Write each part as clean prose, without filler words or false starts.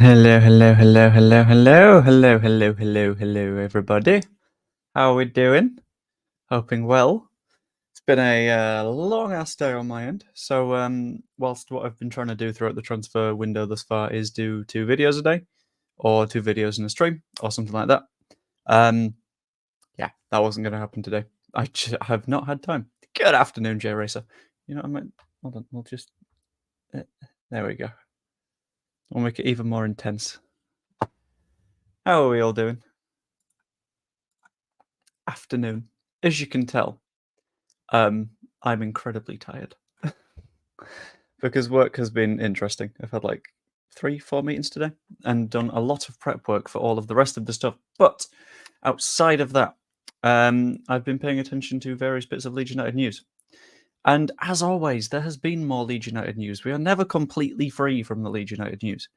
Hello, everybody. How are we doing? Hoping well. It's been a long-ass day on my end. So, whilst what I've been trying to do throughout the transfer window thus far is do 2 videos a day, or 2 videos in a stream, or something like that. Yeah, that wasn't going to happen today. I have not had time. Good afternoon, J Racer. You know what I meant? Hold on, we'll just... there we go. We'll make it even more intense. How are we all doing? Afternoon. As you can tell, I'm incredibly tired because work has been interesting. I've had like 3-4 meetings today and done a lot of prep work for all of the rest of the stuff. But outside of that, I've been paying attention to various bits of Leeds United news. And as always, there has been more Leeds United news. We are never completely free from the Leeds United news.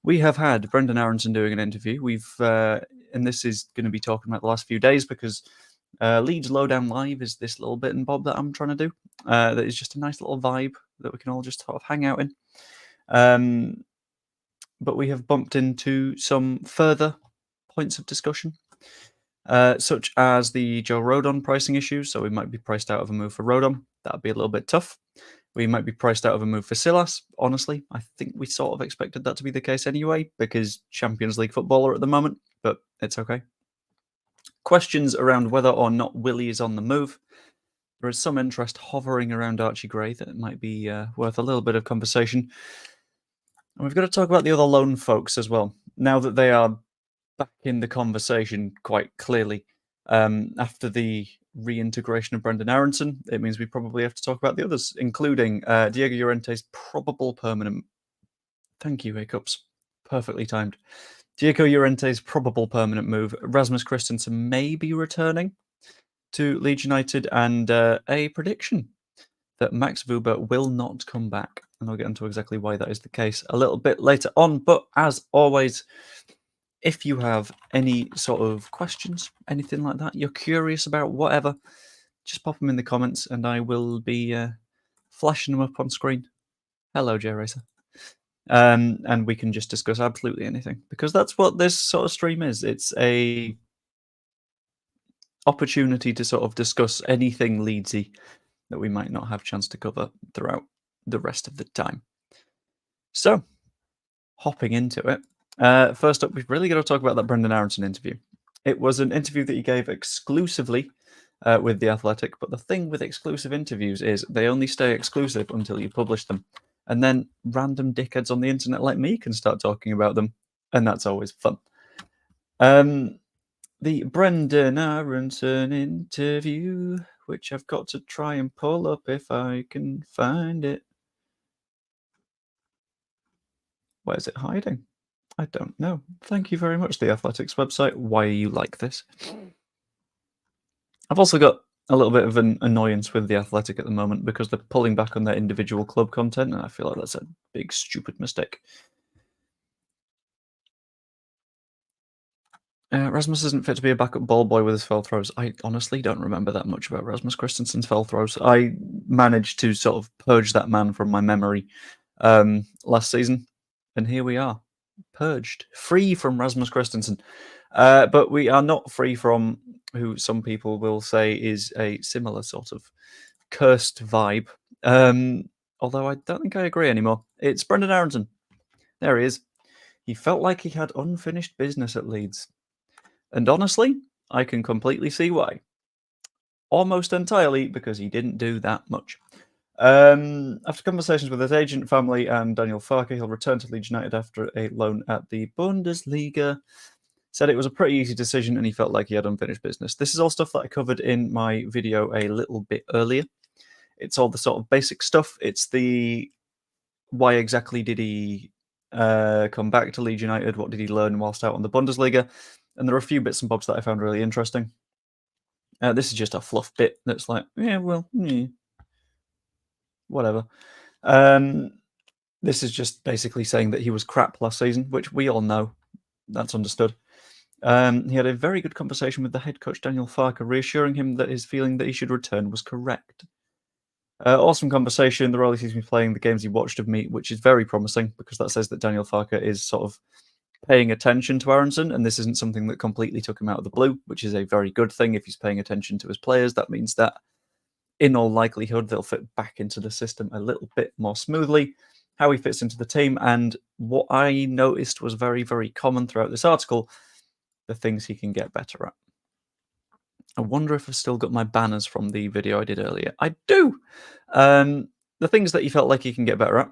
We have had Brendan Aronson doing an interview. And this is going to be talking about the last few days because Leeds Lowdown Live is this little bit and bob that I'm trying to do. That is just a nice little vibe that we can all just sort of hang out in. But we have bumped into some further points of discussion, such as the Joe Rodon pricing issues. So we might be priced out of a move for Rodon. That'd be a little bit tough. We might be priced out of a move for Silas. Honestly, I think we sort of expected that to be the case anyway, because Champions League footballer at the moment, but it's okay. Questions around whether or not Willie is on the move. There is some interest hovering around Archie Gray that might be worth a little bit of conversation. And we've got to talk about the other loan folks as well, now that they are back in the conversation quite clearly. After the reintegration of Brendan Aronson, it means we probably have to talk about the others, including Diego Llorente's probable permanent... Thank you, Hiccups. Perfectly timed. Diego Llorente's probable permanent move. Rasmus Christensen may be returning to Leeds United, and a prediction that Max Wuber will not come back. And I'll get into exactly why that is the case a little bit later on. But as always, if you have any sort of questions, anything like that, you're curious about, whatever, just pop them in the comments and I will be flashing them up on screen. Hello, J Racer. And we can just discuss absolutely anything, because that's what this sort of stream is. It's a opportunity to sort of discuss anything Leedsy that we might not have chance to cover throughout the rest of the time. So, hopping into it. First up, we've really got to talk about that Brendan Aronson interview. It was an interview that he gave exclusively with The Athletic, but the thing with exclusive interviews is they only stay exclusive until you publish them. And then random dickheads on the internet like me can start talking about them, and that's always fun. The Brendan Aronson interview, which I've got to try and pull up if I can find it. Where's it hiding? I don't know. Thank you very much, The Athletics website. Why are you like this? I've also got a little bit of an annoyance with The Athletic at the moment because they're pulling back on their individual club content, and I feel like that's a big, stupid mistake. Rasmus isn't fit to be a backup ball boy with his fell throws. I honestly don't remember that much about Rasmus Christensen's fell throws. I managed to sort of purge that man from my memory last season, and here we are, purged, free from Rasmus Christensen. But we are not free from who some people will say is a similar sort of cursed vibe. Although I don't think I agree anymore. It's Brendan Aronson. There he is. He felt like he had unfinished business at Leeds. And honestly, I can completely see why. Almost entirely because he didn't do that much. After conversations with his agent, family, and Daniel Farke, he'll return to Leeds United after a loan at the Bundesliga. Said it was a pretty easy decision and he felt like he had unfinished business. This is all stuff that I covered in my video a little bit earlier. It's all the sort of basic stuff. It's the why exactly did he come back to Leeds United? What did he learn whilst out on the Bundesliga? And there are a few bits and bobs that I found really interesting. This is just a fluff bit that's like, yeah, well, whatever. This is just basically saying that he was crap last season, which we all know. That's understood. He had a very good conversation with the head coach, Daniel Farke, reassuring him that his feeling that he should return was correct. Awesome conversation. The role he sees me playing, the games he watched of me, which is very promising because that says that Daniel Farke is sort of paying attention to Aronson, and this isn't something that completely took him out of the blue, which is a very good thing. If he's paying attention to his players, that means that in all likelihood they'll fit back into the system a little bit more smoothly. How he fits into the team, and what I noticed was very, very common throughout this article, the things he can get better at. I wonder if I've still got my banners from the video I did earlier. I do! The things that he felt like he can get better at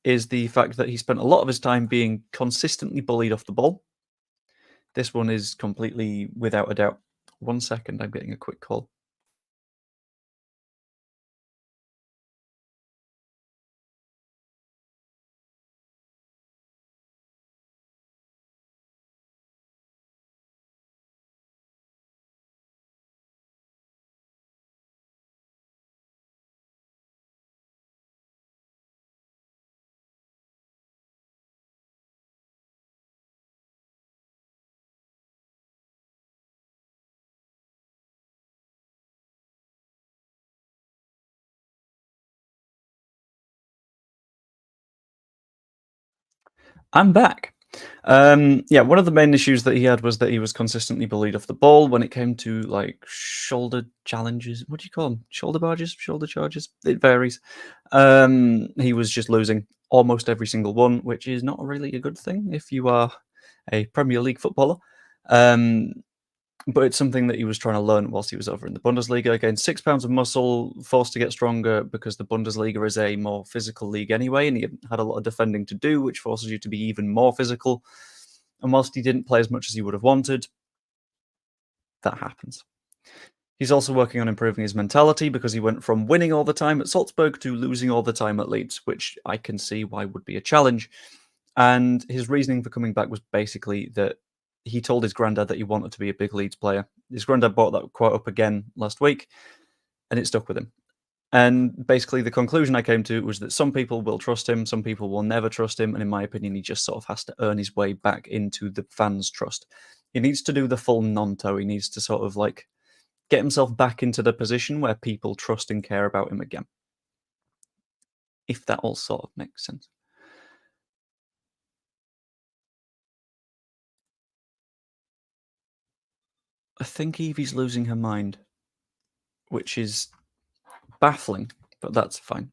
is the fact that he spent a lot of his time being consistently bullied off the ball. This one is completely without a doubt. 1 second, I'm getting a quick call. I'm back. Yeah, one of the main issues that he had was that he was consistently bullied off the ball when it came to like shoulder challenges. What do you call them? Shoulder barges, shoulder charges. It varies. He was just losing almost every single one, which is not really a good thing if you are a Premier League footballer. But it's something that he was trying to learn whilst he was over in the Bundesliga. Again, 6 pounds of muscle, forced to get stronger because the Bundesliga is a more physical league anyway, and he had a lot of defending to do, which forces you to be even more physical. And whilst he didn't play as much as he would have wanted, that happens. He's also working on improving his mentality because he went from winning all the time at Salzburg to losing all the time at Leeds, which I can see why would be a challenge. And his reasoning for coming back was basically that he told his granddad that he wanted to be a big Leeds player. His granddad brought that quote up again last week, and it stuck with him. And basically, the conclusion I came to was that some people will trust him, some people will never trust him, and in my opinion, he just sort of has to earn his way back into the fans' trust. He needs to do the full Nonto. He needs to sort of like get himself back into the position where people trust and care about him again. If that all sort of makes sense. I think Evie's losing her mind, which is baffling, but that's fine.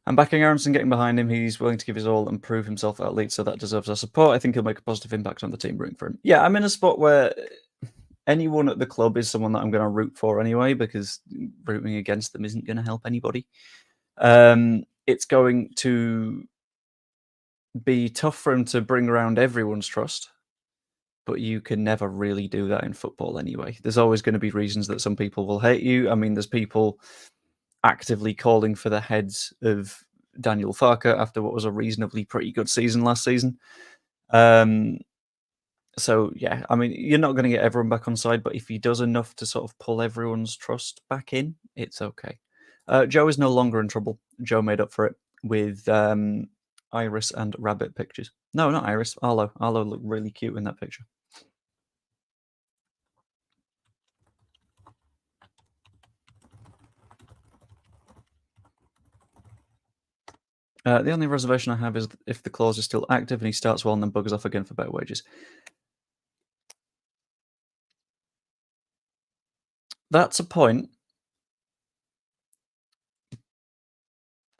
I'm backing Aronson, getting behind him. He's willing to give his all and prove himself at Leeds, so that deserves our support. I think he'll make a positive impact on the team rooting for him. Yeah, I'm in a spot where anyone at the club is someone that I'm going to root for anyway, because rooting against them isn't going to help anybody. It's going to be tough for him to bring around everyone's trust, but you can never really do that in football anyway. There's always going to be reasons that some people will hate you. I mean, there's people actively calling for the heads of Daniel Farke after what was a reasonably pretty good season last season. So, yeah, I mean, you're not going to get everyone back on side, but if he does enough to sort of pull everyone's trust back in, it's okay. Joe is no longer in trouble. Joe made up for it with Iris and Rabbit pictures. No, not Iris. Arlo. Arlo looked really cute in that picture. The only reservation I have is if the clause is still active and he starts well and then buggers off again for better wages. That's a point.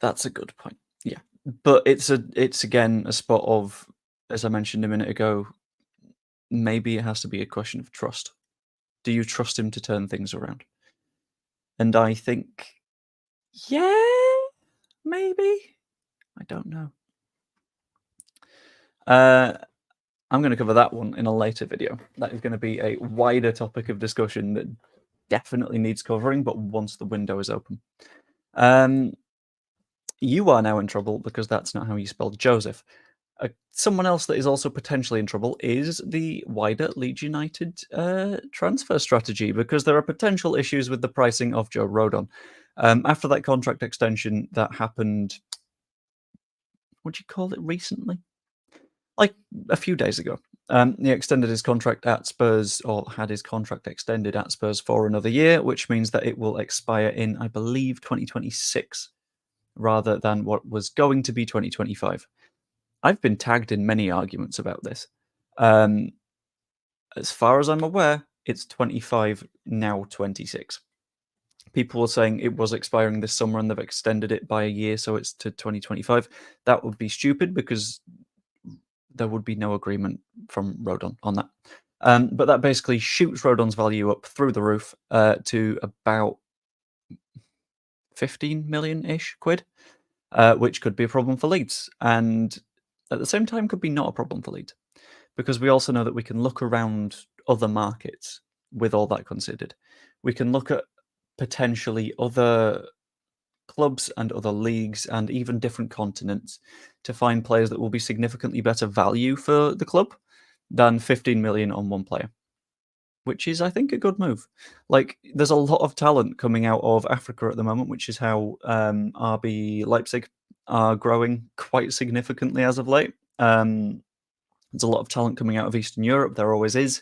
That's a good point. Yeah, but it's again a spot of, as I mentioned a minute ago, maybe it has to be a question of trust. Do you trust him to turn things around? And I think, yeah, maybe. I don't know. I'm going to cover that one in a later video. That is going to be a wider topic of discussion that definitely needs covering, but once the window is open. You are now in trouble because that's not how you spell Joseph. Someone else that is also potentially in trouble is the wider Leeds United transfer strategy, because there are potential issues with the pricing of Joe Rodon. After that contract extension that happened, what do you call it, recently? Like a few days ago. He extended his contract at Spurs, or had his contract extended at Spurs for another year, which means that it will expire in, I believe, 2026, rather than what was going to be 2025. I've been tagged in many arguments about this. As far as I'm aware, it's 25, now 26. People were saying it was expiring this summer and they've extended it by a year, so it's to 2025. That would be stupid because there would be no agreement from Rodon on that. But that basically shoots Rodon's value up through the roof to about 15 million-ish quid, which could be a problem for Leeds. And at the same time, could be not a problem for Leeds. Because we also know that we can look around other markets with all that considered. We can look at potentially other clubs and other leagues and even different continents to find players that will be significantly better value for the club than 15 million on one player, which is, I think, a good move. Like, there's a lot of talent coming out of Africa at the moment, which is how RB Leipzig are growing quite significantly as of late. There's a lot of talent coming out of Eastern Europe. There always is.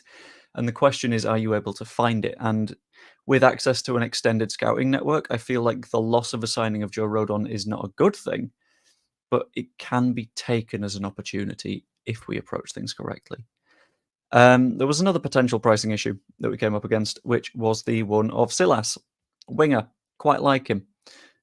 And the question is, are you able to find it? And with access to an extended scouting network, I feel like the loss of a signing of Joe Rodon is not a good thing, but it can be taken as an opportunity if we approach things correctly. There was another potential pricing issue that we came up against, which was the one of Silas. Winger, quite like him.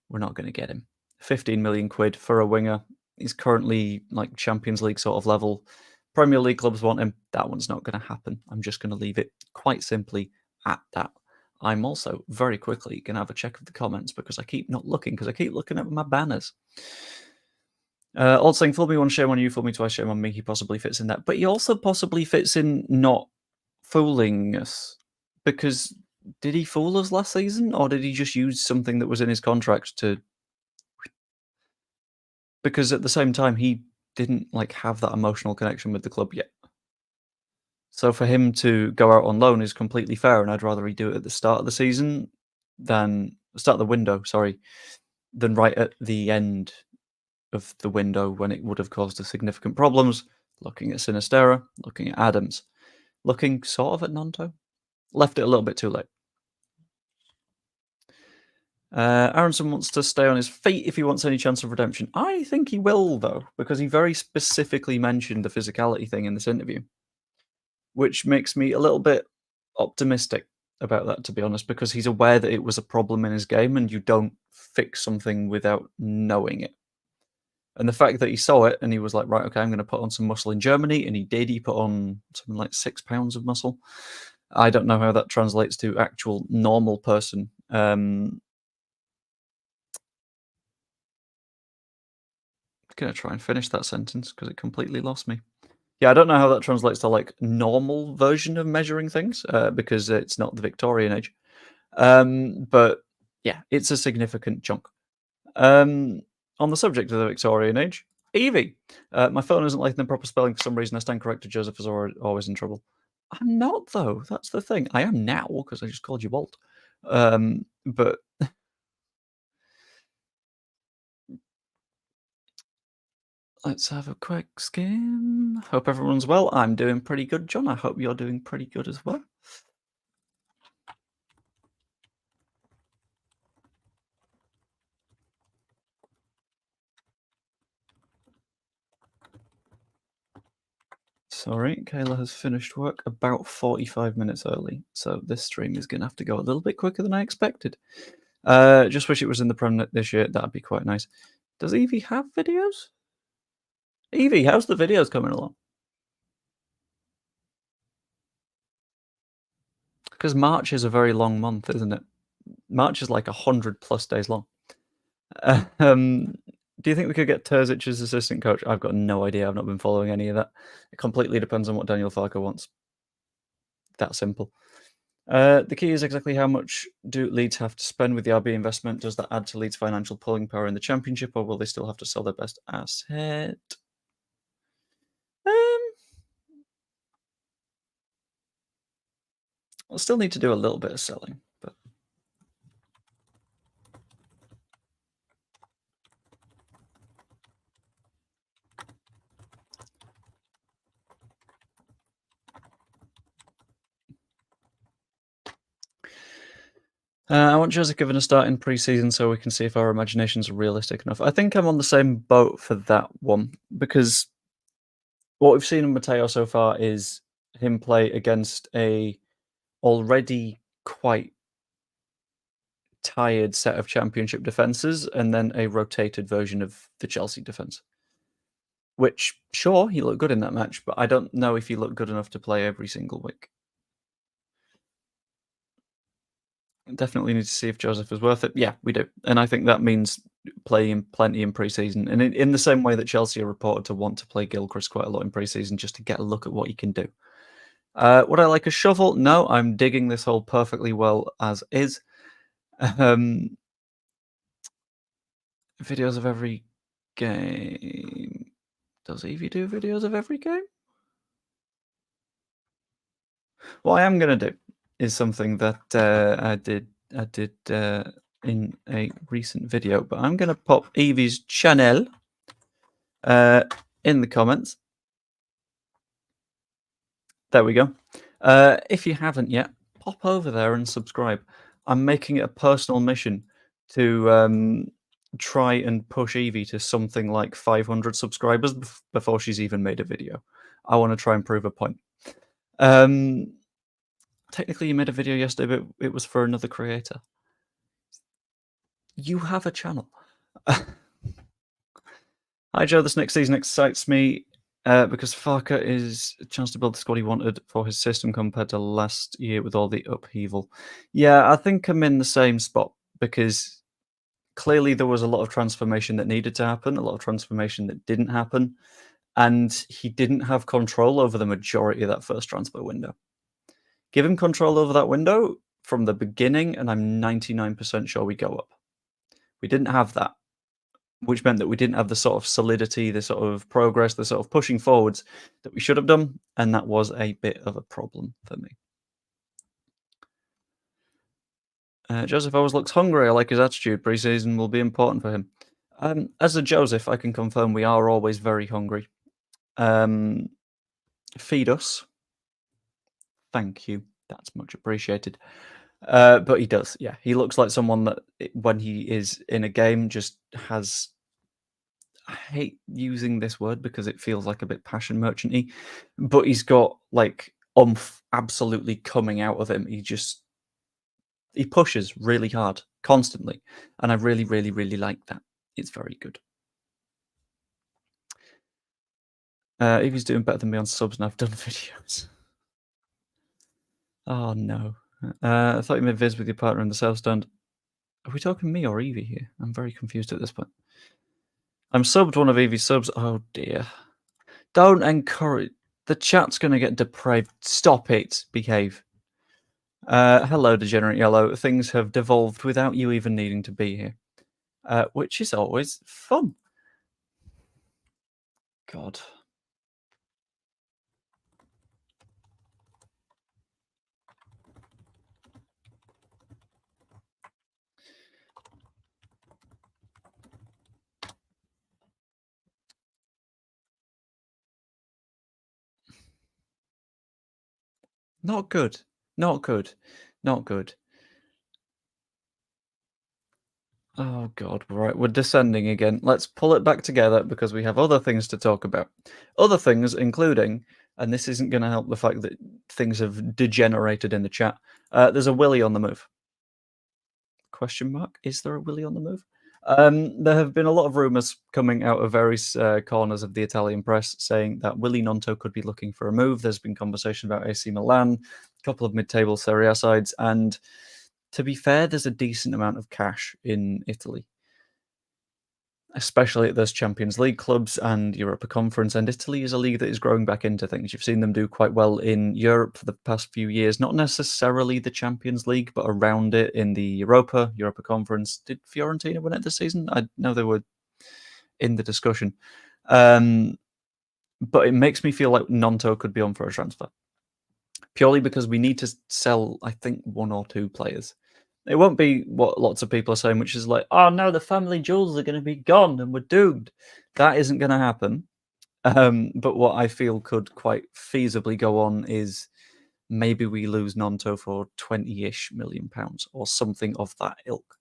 We're not going to get him. 15 million quid for a winger. He's currently like Champions League sort of level. Premier League clubs want him. That one's not going to happen. I'm just going to leave it quite simply at that. I'm also very quickly going to have a check of the comments because I keep not looking because I keep looking at my banners. Old saying, fool me once, shame on you, fool me twice, shame on me. He possibly fits in that. But he also possibly fits in not fooling us. Because did he fool us last season? Or did he just use something that was in his contract to... Because at the same time, he didn't like have that emotional connection with the club yet. So for him to go out on loan is completely fair, and I'd rather he do it at the start of the season than... Start of the window, sorry. Than right at the end of the window when it would have caused us significant problems. Looking at Sinistera, looking at Adams, looking sort of at Nonto. Left it a little bit too late. Aronson wants to stay on his feet if he wants any chance of redemption. I think he will, though, because he very specifically mentioned the physicality thing in this interview, which makes me a little bit optimistic about that, to be honest, because he's aware that it was a problem in his game and you don't fix something without knowing it. And the fact that he saw it and he was like, right, okay, I'm going to put on some muscle in Germany, and he did. He put on something like 6 pounds of muscle. I don't know how that translates to actual normal person. I'm going to try and finish that sentence because it completely lost me. Yeah, I don't know how that translates to like normal version of measuring things because it's not the Victorian age. But yeah, it's a significant chunk. On the subject of the Victorian age, Evie. My phone isn't liking the proper spelling for some reason. I stand corrected. Joseph is always in trouble. I'm not, though. That's the thing. I am now because I just called you Walt. But let's have a quick skim. Hope everyone's well. I'm doing pretty good, John. I hope you're doing pretty good as well. Sorry, Kayla has finished work about 45 minutes early, so this stream is going to have to go a little bit quicker than I expected. Just wish it was in the Prem this year. That'd be quite nice. Does Evie have videos? Evie, how's the videos coming along? Because March is a very long month, isn't it? March is like 100+ days long. Do you think we could get Terzic as assistant coach? I've got no idea. I've not been following any of that. It completely depends on what Daniel Farker wants. That simple. The key is exactly how much do Leeds have to spend with the RB investment? Does that add to Leeds' financial pulling power in the Championship, or will they still have to sell their best asset? I'll still need to do a little bit of selling, but... I want Joseph given a start in pre-season so we can see if our imaginations are realistic enough. I think I'm on the same boat for that one, because what we've seen in Matteo so far is him play against a already quite tired set of Championship defences and then a rotated version of the Chelsea defence. Which, sure, he looked good in that match, but I don't know if he looked good enough to play every single week. Definitely need to see if Joseph is worth it. Yeah, we do. And I think that means playing plenty in pre-season. And in the same way that Chelsea are reported to want to play Gilchrist quite a lot in pre-season just to get a look at what he can do. Would I like a shuffle? No, I'm digging this hole perfectly well as is. Videos of every game. Does Evie do videos of every game? What I am going to do is something that I did in a recent video, but I'm going to pop Evie's channel in the comments. There we go. If you haven't yet, pop over there and subscribe. I'm making it a personal mission to try and push Evie to something like 500 subscribers before she's even made a video. I want to try and prove a point. Technically, you made a video yesterday, but it was for another creator. You have a channel. Hi, Joe. This next season excites me because Farker is a chance to build the squad he wanted for his system compared to last year with all the upheaval. Yeah, I think I'm in the same spot because clearly there was a lot of transformation that needed to happen, a lot of transformation that didn't happen, and he didn't have control over the majority of that first transfer window. Give him control over that window from the beginning, and I'm 99% sure we go up. We didn't have that, which meant that we didn't have the sort of solidity, the sort of progress, the sort of pushing forwards that we should have done, and that was a bit of a problem for me. Joseph always looks hungry. I like his attitude. Pre-season will be important for him. As a Joseph, I can confirm we are always very hungry. Feed us. Thank you. That's much appreciated. But he does, yeah. He looks like someone that, when he is in a game, just has... I hate using this word because it feels like a bit passion merchant-y, but he's got, like, oomph absolutely coming out of him. He pushes really hard, constantly, and I really, really, really like that. It's very good. Evie's doing better than me on subs, and I've done videos. Oh, no. I thought you made viz with your partner in the south stand. Are we talking me or Evie here? I'm very confused at this point. I'm subbed one of Evie's subs. Oh, dear. Don't encourage... The chat's going to get depraved. Stop it. Behave. Hello, Degenerate Yellow. Things have devolved without you even needing to be here. Which is always fun. God. Not good. Not good. Not good. Oh, God. Right, we're descending again. Let's pull it back together because we have other things to talk about. Other things, including, and this isn't going to help the fact that things have degenerated in the chat, there's a Willie on the move. Question mark? Is there a Willie on the move? There have been a lot of rumours coming out of various corners of the Italian press saying that Willie Nonto could be looking for a move. There's been conversation about AC Milan, a couple of mid-table Serie A sides, and to be fair, there's a decent amount of cash in Italy, especially at those Champions League clubs and Europa Conference, and Italy is a league that is growing back into things. You've seen them do quite well in Europe for the past few years, not necessarily the Champions League, but around it in the Europa Conference. Did Fiorentina win it this season? I know they were in the discussion. But it makes me feel like Nonto could be on for a transfer. Purely because we need to sell, I think, 1 or 2 players. It won't be what lots of people are saying, which is like, oh no, the family jewels are going to be gone and we're doomed. That isn't going to happen. But what I feel could quite feasibly go on is maybe we lose Nonto for £20-ish million or something of that ilk.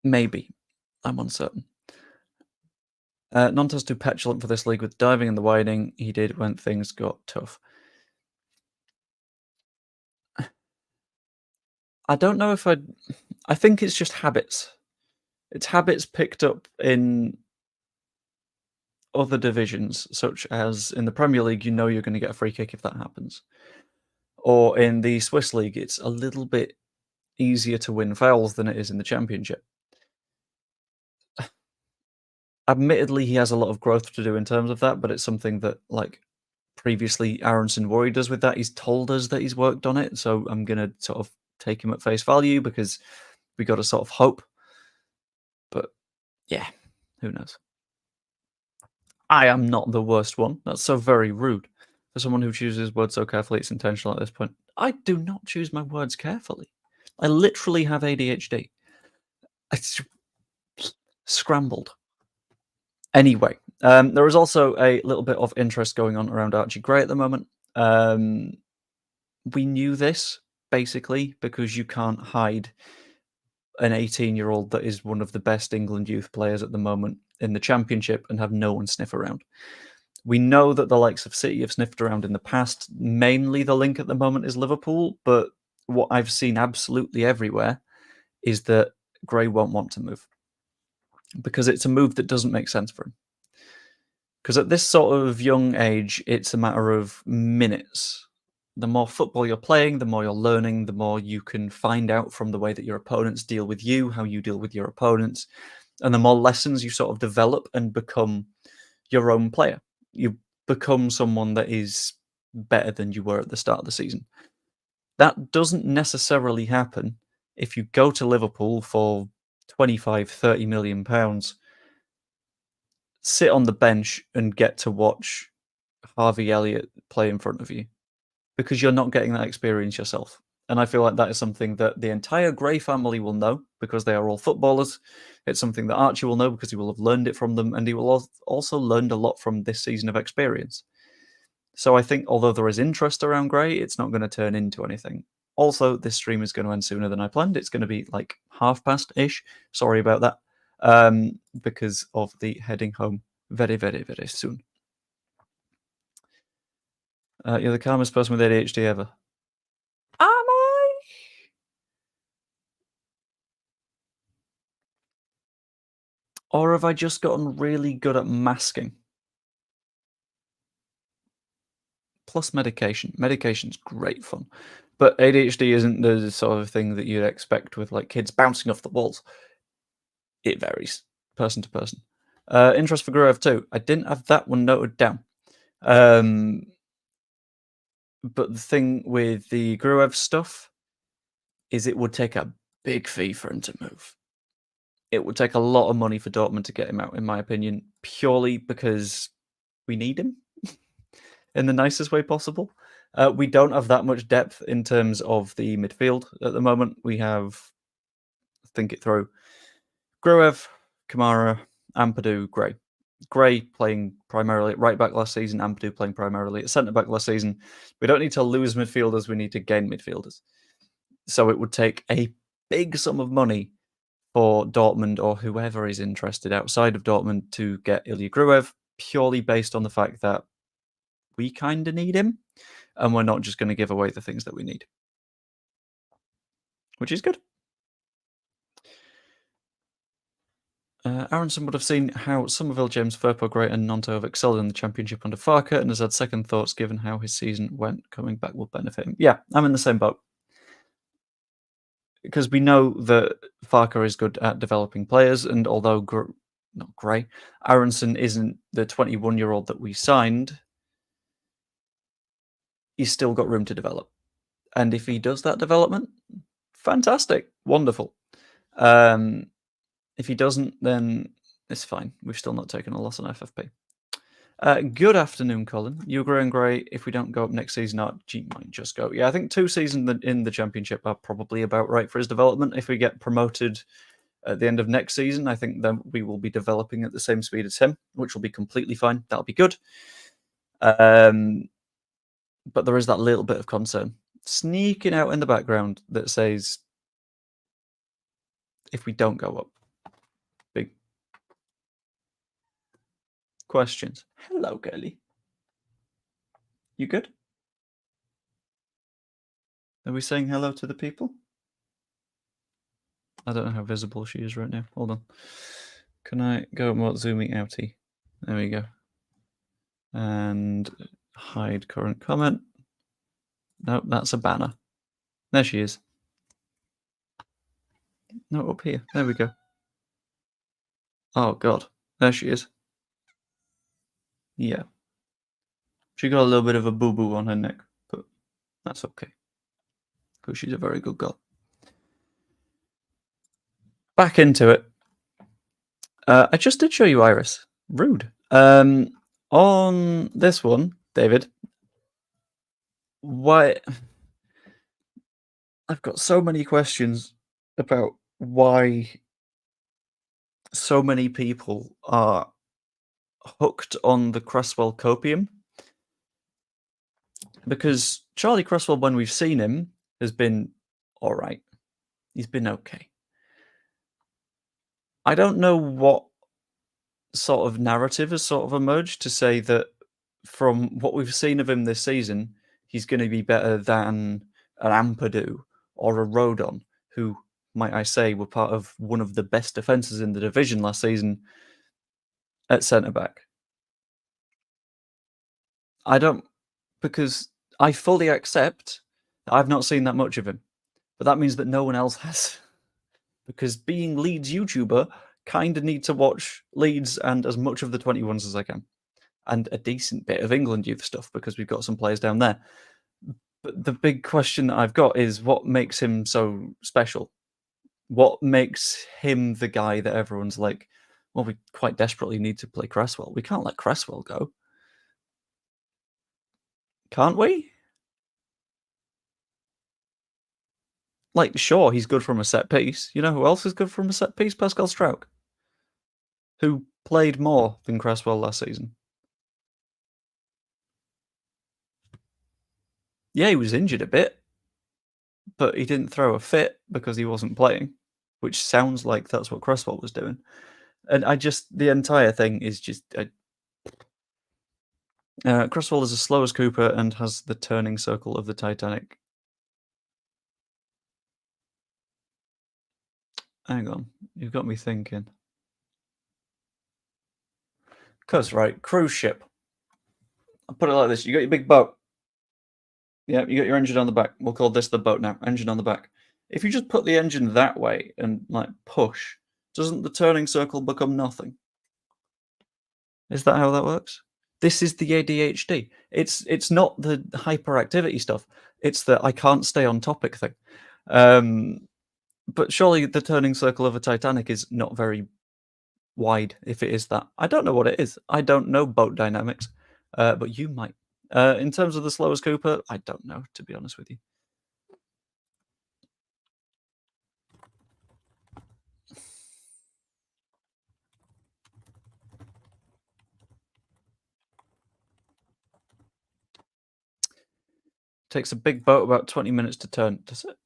Maybe. I'm uncertain. Nante's too petulant for this league with diving and the widening he did when things got tough. I don't know if I think it's just habits. It's habits picked up in other divisions, such as in the Premier League, you know you're going to get a free kick if that happens. Or in the Swiss League, it's a little bit easier to win fouls than it is in the Championship. Admittedly, he has a lot of growth to do in terms of that, but it's something that, like, previously Aronson worried us with that. He's told us that he's worked on it, so I'm going to sort of take him at face value because we got to sort of hope. But yeah, who knows? I am not the worst one. That's so very rude. For someone who chooses words so carefully, it's intentional at this point. I do not choose my words carefully. I literally have ADHD. It's scrambled. Anyway, there is also a little bit of interest going on around Archie Gray at the moment. We knew this, basically, because you can't hide an 18-year-old that is one of the best England youth players at the moment in the Championship and have no one sniff around. We know that the likes of City have sniffed around in the past. Mainly the link at the moment is Liverpool, but what I've seen absolutely everywhere is that Gray won't want to move because it's a move that doesn't make sense for him. Because at this sort of young age, it's a matter of minutes. The more football you're playing, the more you're learning, the more you can find out from the way that your opponents deal with you, how you deal with your opponents, and the more lessons you sort of develop and become your own player. You become someone that is better than you were at the start of the season. That doesn't necessarily happen if you go to Liverpool for 25, 30 million pounds, sit on the bench and get to watch Harvey Elliott play in front of you because you're not getting that experience yourself. And I feel like that is something that the entire Gray family will know because they are all footballers. It's something that Archie will know because he will have learned it from them, and he will also learned a lot from this season of experience. So I think although there is interest around Gray, it's not going to turn into anything. Also, this stream is going to end sooner than I planned. It's going to be like past:30-ish. Sorry about that. Because of the heading home very, very, very soon. You're the calmest person with ADHD ever. Am I? Or have I just gotten really good at masking? Plus medication. Medication's great fun. But ADHD isn't the sort of thing that you'd expect with like kids bouncing off the walls. It varies person to person. Interest for Gruev too. I didn't have that one noted down. But the thing with the Gruev stuff is it would take a big fee for him to move. It would take a lot of money for Dortmund to get him out, in my opinion, purely because we need him in the nicest way possible. We don't have that much depth in terms of the midfield at the moment. We have, think it through, Gruev, Kamara, Ampadu, Gray. Gray playing primarily at right back last season, Ampadu playing primarily at centre back last season. We don't need to lose midfielders, we need to gain midfielders. So it would take a big sum of money for Dortmund or whoever is interested outside of Dortmund to get Ilya Gruev, purely based on the fact that we kind of need him and we're not just going to give away the things that we need, which is good. Aronson would have seen how Somerville, James Firpo, Gray and Nonto have excelled in the Championship under Farker and has had second thoughts given how his season went. Coming back will benefit him. Yeah, I'm in the same boat. Because we know that Farker is good at developing players, and although not Gray, Aronson isn't the 21-year-old that we signed, he's still got room to develop. And if he does that development, fantastic, wonderful. If he doesn't, then it's fine. We've still not taken a loss on FFP. Good afternoon, Colin. You agree on Gray? If we don't go up next season, Archie might just go. Yeah, I think 2 seasons in the Championship are probably about right for his development. If we get promoted at the end of next season, I think then we will be developing at the same speed as him, which will be completely fine. That'll be good. But there is that little bit of concern sneaking out in the background that says, if we don't go up, questions. Hello, girlie. You good? Are we saying hello to the people? I don't know how visible she is right now. Hold on. Can I go more zooming outy? There we go. And hide current comment. Nope, that's a banner. There she is. No, up here. There we go. Oh, God. There she is. Yeah. She got a little bit of a boo-boo on her neck, but that's okay. Because she's a very good girl. Back into it. I just did show you Iris. Rude. On this one, David, why... I've got so many questions about why so many people are hooked on the Cresswell copium. Because Charlie Cresswell, when we've seen him, has been all right. He's been okay. I don't know what sort of narrative has sort of emerged to say that from what we've seen of him this season, he's going to be better than an Ampadu or a Rodon, who, might I say, were part of one of the best defences in the division last season at centre-back. I don't... Because I fully accept that I've not seen that much of him, but that means that no one else has. Because being Leeds YouTuber, kind of need to watch Leeds and as much of the 21s as I can. And a decent bit of England youth stuff, because we've got some players down there. But the big question that I've got is, what makes him so special? What makes him the guy that everyone's like, well, we quite desperately need to play Cresswell. We can't let Cresswell go. Can't we? Like, sure, he's good from a set piece. You know who else is good from a set piece? Pascal Struijk, who played more than Cresswell last season. Yeah, he was injured a bit, but he didn't throw a fit because he wasn't playing, which sounds like that's what Cresswell was doing. And the entire thing is just... Cresswell is as slow as Cooper and has the turning circle of the Titanic. Hang on, you've got me thinking. Because, right, cruise ship. I'll put it like this. You got your big boat. Yeah, you got your engine on the back. We'll call this the boat now. Engine on the back. If you just put the engine that way and, like, push, doesn't the turning circle become nothing? Is that how that works? This is the ADHD. It's not the hyperactivity stuff. It's the I can't stay on topic thing. But surely the turning circle of a Titanic is not very wide, if it is that. I don't know what it is. I don't know boat dynamics, but you might. In terms of the slowest Cooper, I don't know, to be honest with you. Takes a big boat about 20 minutes to turn. Does it?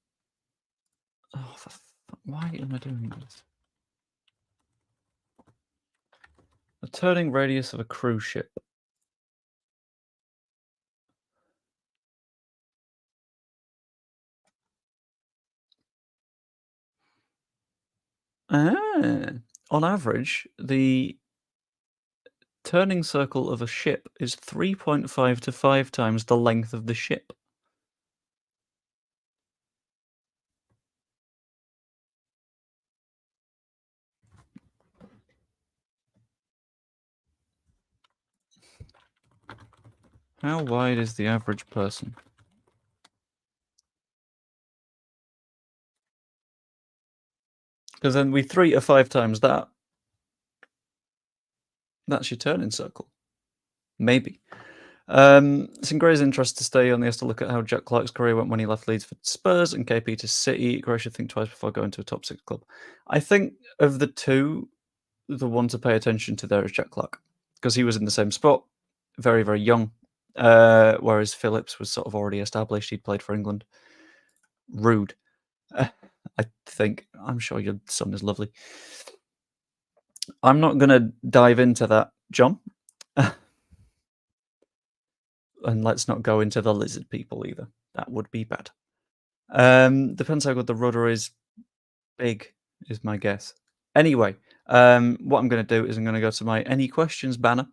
Oh, why am I doing this? The turning radius of a cruise ship. On average, the turning circle of a ship is 3.5 to 5 times the length of the ship. How wide is the average person? Because then we 3 to 5 times that. That's your turning circle. Maybe. It's in Gray's interest to stay on. He has to look at how Jack Clarke's career went when he left Leeds for Spurs and KP to City. Gray should think twice before going to a top 6 club. I think of the two, the one to pay attention to there is Jack Clarke, because he was in the same spot, very, very young, whereas Phillips was sort of already established. He'd played for England. Rude. I think. I'm sure your son is lovely. I'm not going to dive into that, John. And let's not go into the lizard people either. That would be bad. Depends how good the rudder is. Big is my guess. Anyway, what I'm going to do is I'm going to go to my any questions banner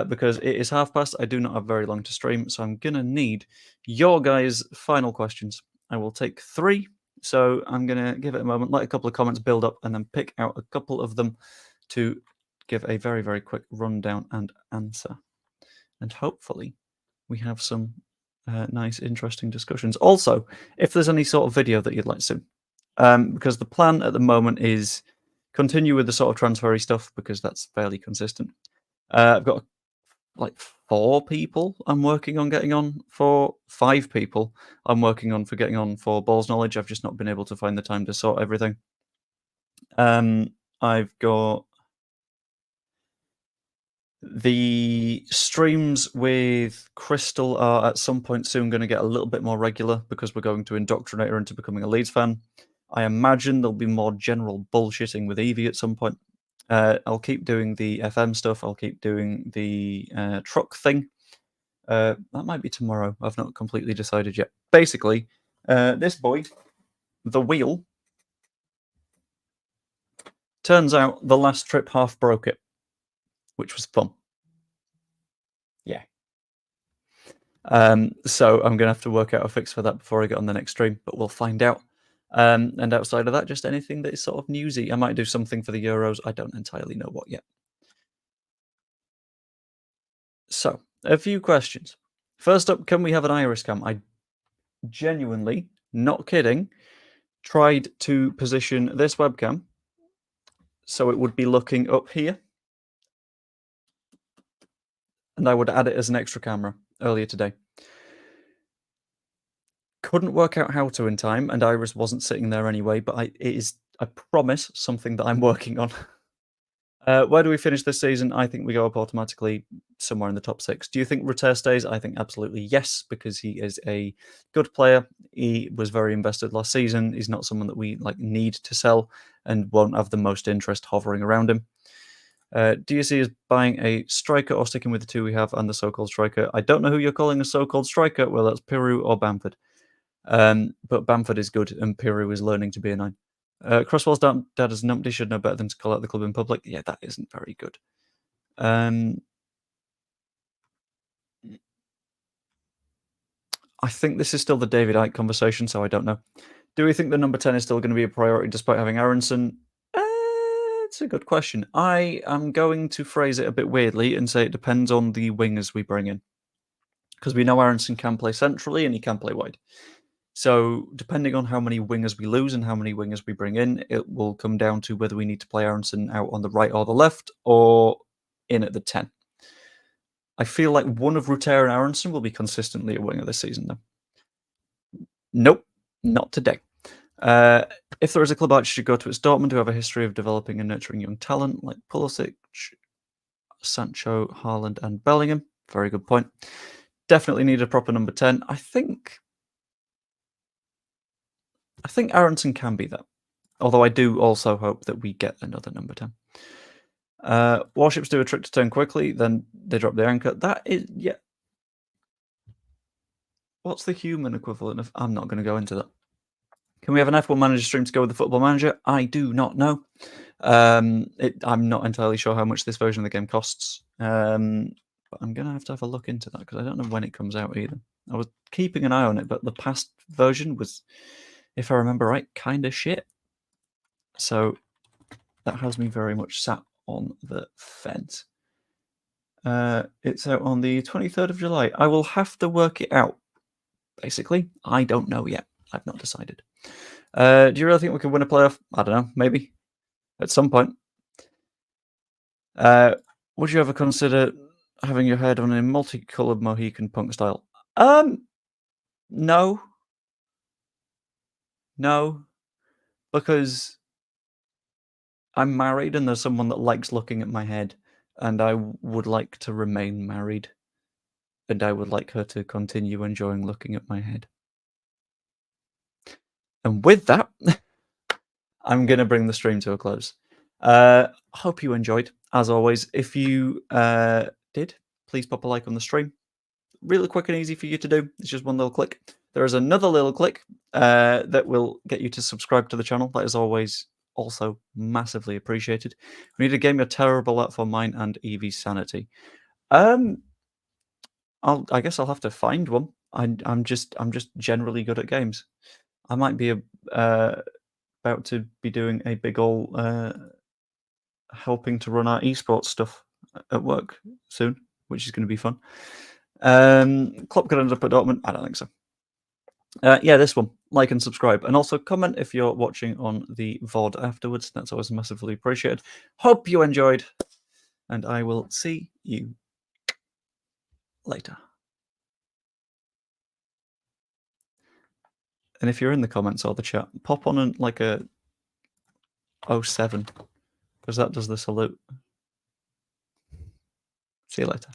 because it is past. I do not have very long to stream, so I'm going to need your guys' final questions. I will take 3. So I'm going to give it a moment, let a couple of comments build up, and then pick out a couple of them to give a very, very quick rundown and answer. And hopefully we have some nice, interesting discussions. Also, if there's any sort of video that you'd like to see, because the plan at the moment is continue with the sort of transfery stuff because that's fairly consistent. I've got like 4 people I'm working on getting on for 5 people I'm working on for getting on for balls knowledge. I've just not been able to find the time to sort everything. I've got the streams with Crystal are at some point soon going to get a little bit more regular because we're going to indoctrinate her into becoming a Leeds fan. I imagine there'll be more general bullshitting with Evie at some point. I'll keep doing the FM stuff. I'll keep doing the truck thing. That might be tomorrow. I've not completely decided yet. Basically, this boy, the wheel, turns out the last trip half broke it, which was fun. Yeah. So I'm going to have to work out a fix for that before I get on the next stream, but we'll find out. And outside of that, just anything that is sort of newsy. I might do something for the Euros. I don't entirely know what yet. So, a few questions. First up, can we have an iris cam? I genuinely, not kidding, tried to position this webcam so it would be looking up here. And I would add it as an extra camera earlier today. Couldn't work out how to in time, and Iris wasn't sitting there anyway, but it is, I promise, something that I'm working on. Where do we finish this season? I think we go up automatically somewhere in the top 6. Do you think Rutter stays? I think absolutely yes, because he is a good player. He was very invested last season. He's not someone that we need to sell and won't have the most interest hovering around him. Do you see us buying a striker or sticking with the 2 we have and the so-called striker? I don't know who you're calling a so-called striker. Well, that's Piru or Bamford. But Bamford is good, and Piru is learning to be a 9. Crosswell's dad is numpty, should know better than to call out the club in public. Yeah, that isn't very good. I think this is still the David Icke conversation, so I don't know. Do we think the number 10 is still going to be a priority despite having Aronson? It's a good question. I am going to phrase it a bit weirdly and say it depends on the wingers we bring in. Because we know Aronson can play centrally and he can play wide. So depending on how many wingers we lose and how many wingers we bring in, it will come down to whether we need to play Aronson out on the right or the left or in at the 10. I feel like one of Rutter and Aronson will be consistently a winger this season, though. Nope, not today. If there is a club I should go to, it's Dortmund, who have a history of developing and nurturing young talent like Pulisic, Sancho, Haaland, and Bellingham. Very good point. Definitely need a proper number 10. I think Aronson can be that. Although I do also hope that we get another number 10. Warships do a trick to turn quickly, then they drop the anchor. That is, yeah. What's the human equivalent of? I'm not going to go into that. Can we have an F1 manager stream to go with the football manager? I do not know. I'm not entirely sure how much this version of the game costs. But I'm going to have a look into that because I don't know when it comes out either. I was keeping an eye on it, but the past version was, if I remember right, kind of shit. So that has me very much sat on the fence. It's out on the 23rd of July. I will have to work it out, basically. I don't know yet. I've not decided. Do you really think we could win a playoff? I don't know. Maybe. At some point. Would you ever consider having your head on a multicolored Mohican punk style? No. No. Because I'm married and there's someone that likes looking at my head, and I would like to remain married, and I would like her to continue enjoying looking at my head. And with that, I'm going to bring the stream to a close. Hope you enjoyed, as always. If you did, please pop a like on the stream. Really quick and easy for you to do. It's just one little click. There is another little click that will get you to subscribe to the channel. That is always also massively appreciated. We need a game you're terrible at for mine and Evie's sanity. I guess I'll have to find one. I'm just generally good at games. I might be about to be doing a big ol' helping to run our esports stuff at work soon, which is going to be fun. Klopp could end up at Dortmund. I don't think so. Yeah, this one. Like and subscribe. And also comment if you're watching on the VOD afterwards. That's always massively appreciated. Hope you enjoyed. And I will see you later. And if you're in the comments or the chat, pop on like a 07, because that does the salute. See you later.